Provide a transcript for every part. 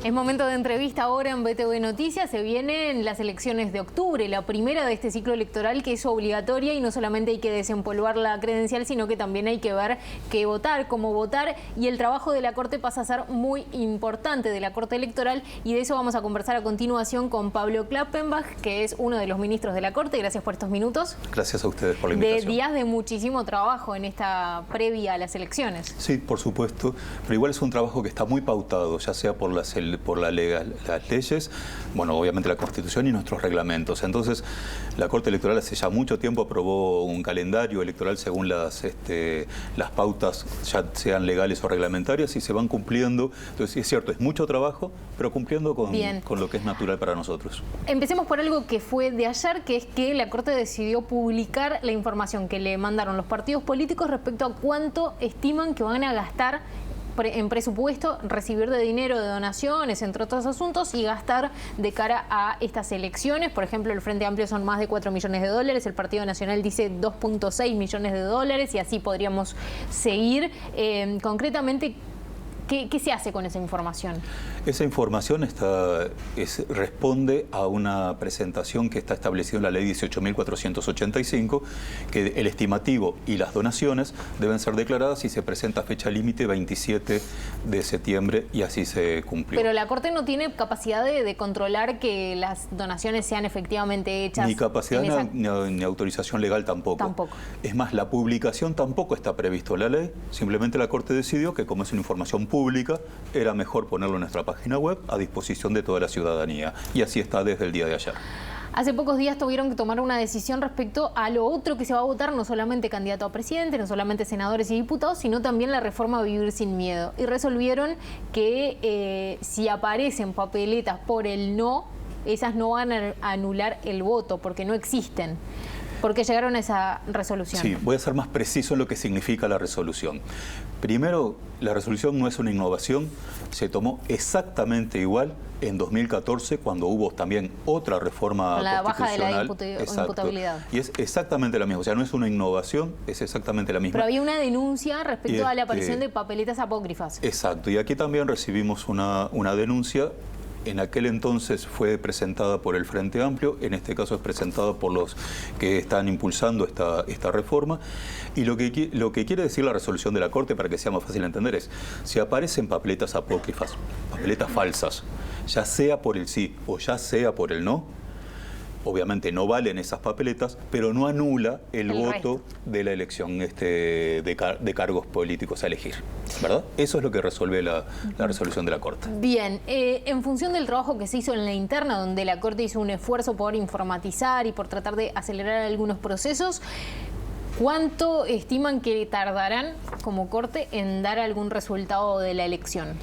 Es momento de entrevista ahora en BTV Noticias. Se vienen las elecciones de octubre, la primera de este ciclo electoral que es obligatoria y no solamente hay que desempolvar la credencial, sino que también hay que ver qué votar, cómo votar, y el trabajo de la Corte pasa a ser muy importante, de la Corte Electoral, y de eso vamos a conversar a continuación con Pablo Klappenbach, que es uno de los ministros de la Corte. Gracias por estos minutos. Gracias a ustedes por la invitación. De días de muchísimo trabajo en esta previa a las elecciones. Sí, por supuesto, pero igual es un trabajo que está muy pautado, ya sea por las leyes, bueno, obviamente la Constitución y nuestros reglamentos. Entonces, la Corte Electoral hace ya mucho tiempo aprobó un calendario electoral según las pautas, ya sean legales o reglamentarias, y se van cumpliendo. Entonces, es cierto, es mucho trabajo, pero cumpliendo con lo que es natural para nosotros. Empecemos por algo que fue de ayer, que es que la Corte decidió publicar la información que le mandaron los partidos políticos respecto a cuánto estiman que van a gastar en presupuesto, recibir de dinero, de donaciones, entre otros asuntos, y gastar de cara a estas elecciones. Por ejemplo, el Frente Amplio son más de 4 millones de dólares, el Partido Nacional dice 2.6 millones de dólares, y así podríamos seguir. Concretamente, ¿qué se hace con esa información? Esa información responde a una presentación que está establecida en la ley 18.485, que el estimativo y las donaciones deben ser declaradas y se presenta fecha límite 27 de septiembre y así se cumplió. Pero la Corte no tiene capacidad de controlar que las donaciones sean efectivamente hechas. Ni capacidad ni autorización legal tampoco. Es más, la publicación tampoco está previsto en la ley, simplemente la Corte decidió que como es una información pública, era mejor ponerlo en nuestra página web a disposición de toda la ciudadanía, y así está desde el día de ayer. Hace pocos días tuvieron que tomar una decisión respecto a lo otro que se va a votar, no solamente candidato a presidente, no solamente senadores y diputados, sino también la reforma a Vivir Sin Miedo. Y resolvieron que si aparecen papeletas por el no, esas no van a anular el voto, porque no existen. ¿Por qué llegaron a esa resolución? Sí, voy a ser más preciso en lo que significa la resolución. Primero, la resolución no es una innovación, se tomó exactamente igual en 2014, cuando hubo también otra reforma con la constitucional. baja de la imputabilidad. Y es exactamente la misma, o sea, no es una innovación, es exactamente la misma. Pero había una denuncia respecto a la aparición de papeletas apócrifas. Exacto, y aquí también recibimos una denuncia. En aquel entonces fue presentada por el Frente Amplio, en este caso es presentada por los que están impulsando esta reforma. Y lo que quiere decir la resolución de la Corte, para que sea más fácil de entender, es si aparecen papeletas apócrifas, papeletas falsas, ya sea por el sí o ya sea por el no, obviamente no valen esas papeletas, pero no anula el voto de la elección de cargos políticos a elegir, ¿verdad? Eso es lo que resuelve la resolución de la Corte. Bien, en función del trabajo que se hizo en la interna, donde la Corte hizo un esfuerzo por informatizar y por tratar de acelerar algunos procesos, ¿cuánto estiman que tardarán como Corte en dar algún resultado de la elección?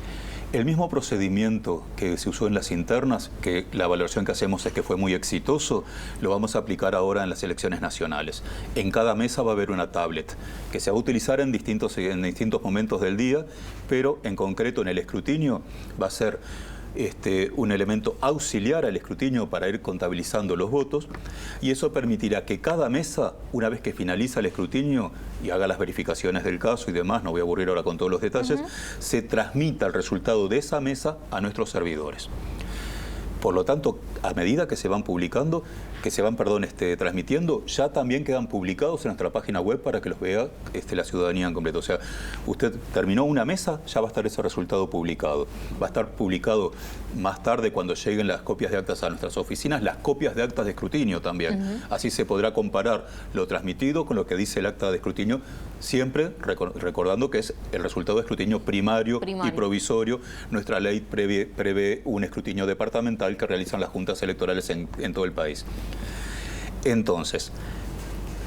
El mismo procedimiento que se usó en las internas, que la valoración que hacemos es que fue muy exitoso, lo vamos a aplicar ahora en las elecciones nacionales. En cada mesa va a haber una tablet que se va a utilizar en distintos momentos del día, pero en concreto en el escrutinio va a ser un elemento auxiliar al escrutinio para ir contabilizando los votos, y eso permitirá que cada mesa, una vez que finaliza el escrutinio y haga las verificaciones del caso y demás, no voy a aburrir ahora con todos los detalles, se transmita el resultado de esa mesa a nuestros servidores. Por lo tanto, a medida que se van publicando, transmitiendo, ya también quedan publicados en nuestra página web para que los vea la ciudadanía en completo. O sea, usted terminó una mesa, ya va a estar ese resultado publicado. Va a estar publicado más tarde cuando lleguen las copias de actas a nuestras oficinas, las copias de actas de escrutinio también. Así se podrá comparar lo transmitido con lo que dice el acta de escrutinio, siempre recordando que es el resultado de escrutinio primario y provisorio. Nuestra ley prevé un escrutinio departamental que realizan las juntas electorales en todo el país. Entonces,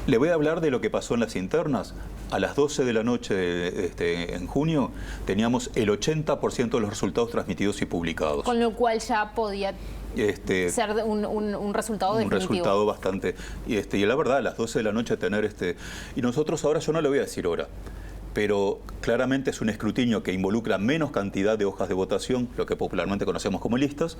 le voy a hablar de lo que pasó en las internas. A las 12 de la noche en junio teníamos el 80% de los resultados transmitidos y publicados. Con lo cual ya podía ser un resultado definitivo. Un resultado bastante. Y la verdad, a las 12 de la noche tener y nosotros ahora, yo no le voy a decir hora, pero claramente es un escrutinio que involucra menos cantidad de hojas de votación, lo que popularmente conocemos como listas,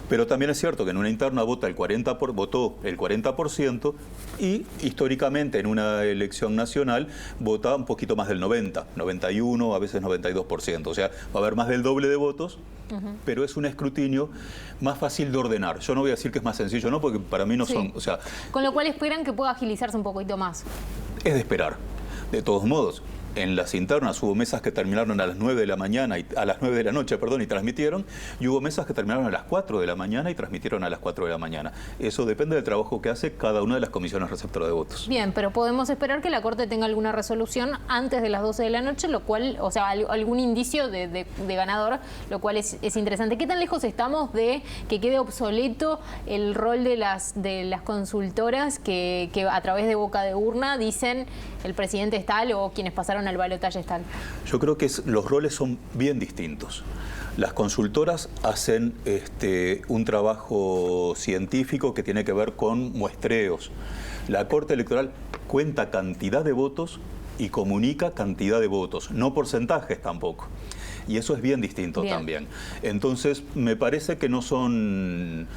pero también es cierto que en una interna votó el 40% y históricamente en una elección nacional vota un poquito más del 91, a veces 92%, o sea, va a haber más del doble de votos, pero es un escrutinio más fácil de ordenar. Yo no voy a decir que es más sencillo, ¿no? Porque para mí no son, o sea... Con lo cual esperan que pueda agilizarse un poquito más. Es de esperar. De todos modos, en las internas hubo mesas que terminaron a las 9 de la mañana, a las 9 de la noche, perdón, y transmitieron, y hubo mesas que terminaron a las 4 de la mañana y transmitieron a las 4 de la mañana. Eso depende del trabajo que hace cada una de las comisiones receptoras de votos. Bien, pero podemos esperar que la Corte tenga alguna resolución antes de las 12 de la noche, lo cual, o sea, algún indicio de ganador, lo cual es interesante. ¿Qué tan lejos estamos de que quede obsoleto el rol de las consultoras que a través de boca de urna dicen el presidente es tal o quienes pasaron al balotaje es tal? Yo creo que los roles son bien distintos. Las consultoras hacen un trabajo científico que tiene que ver con muestreos. La Corte Electoral cuenta cantidad de votos y comunica cantidad de votos, no porcentajes tampoco. Y eso es bien distinto también. Entonces, me parece que no son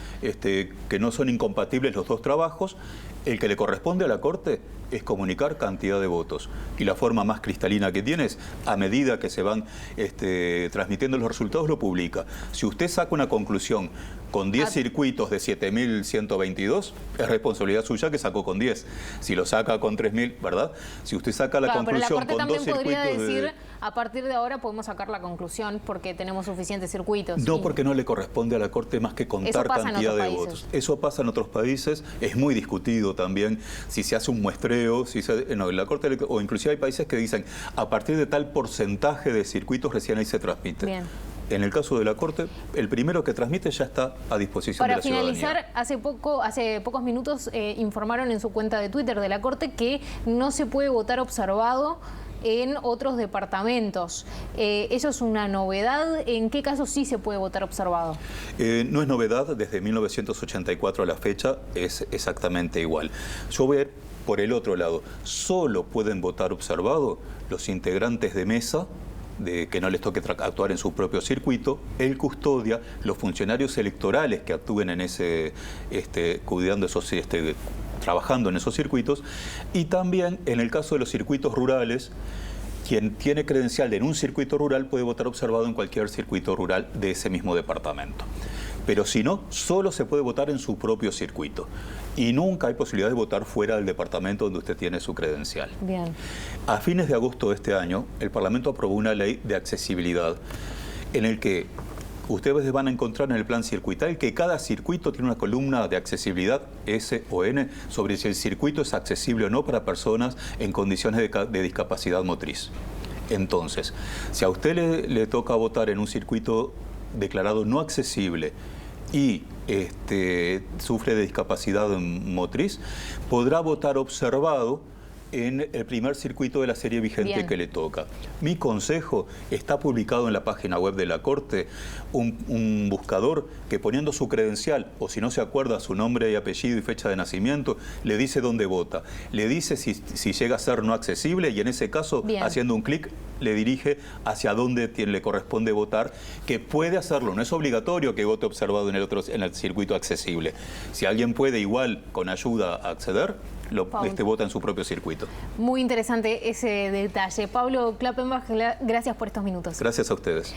incompatibles los dos trabajos. El que le corresponde a la Corte es comunicar cantidad de votos. Y la forma más cristalina que tiene es, a medida que se van transmitiendo los resultados, lo publica. Si usted saca una conclusión con 10 circuitos de 7.122, es responsabilidad suya que sacó con 10. Si lo saca con 3.000, ¿verdad? Si usted saca la conclusión con 2 circuitos... podría decir, a partir de ahora podemos sacar la conclusión porque tenemos suficientes circuitos. No, porque no le corresponde a la Corte más que contar cantidad de votos. Eso pasa en otros países, es muy discutido también si se hace un muestreo, la Corte, o inclusive hay países que dicen a partir de tal porcentaje de circuitos recién ahí se transmite. Bien. En el caso de la Corte, el primero que transmite ya está a disposición de la ciudadanía. Para finalizar, hace pocos minutos informaron en su cuenta de Twitter de la Corte que no se puede votar observado en otros departamentos. ¿Eso es una novedad? ¿En qué casos sí se puede votar observado? No es novedad, desde 1984 a la fecha es exactamente igual. Yo voy a ir por el otro lado. Solo pueden votar observado los integrantes de mesa, que no les toque actuar en su propio circuito, el custodia, los funcionarios electorales que actúen en ese, cuidando esos, trabajando en esos circuitos, y también en el caso de los circuitos rurales, quien tiene credencial en un circuito rural puede votar observado en cualquier circuito rural de ese mismo departamento. Pero si no, solo se puede votar en su propio circuito. Y nunca hay posibilidad de votar fuera del departamento donde usted tiene su credencial. Bien. A fines de agosto de este año, el Parlamento aprobó una ley de accesibilidad en el que ustedes van a encontrar en el plan circuital que cada circuito tiene una columna de accesibilidad S o N sobre si el circuito es accesible o no para personas en condiciones de discapacidad motriz. Entonces, si a usted le toca votar en un circuito declarado no accesible y sufre de discapacidad motriz, podrá votar observado en el primer circuito de la serie vigente que le toca. Mi consejo: está publicado en la página web de la Corte un buscador que, poniendo su credencial, o si no se acuerda su nombre y apellido y fecha de nacimiento, le dice dónde vota, le dice si llega a ser no accesible y en ese caso, haciendo un clic, le dirige hacia dónde le corresponde votar, que puede hacerlo, no es obligatorio que vote observado en el circuito accesible. Si alguien puede igual con ayuda acceder, vota en su propio circuito. Muy interesante ese detalle. Pablo Klappenbach, gracias por estos minutos. Gracias a ustedes.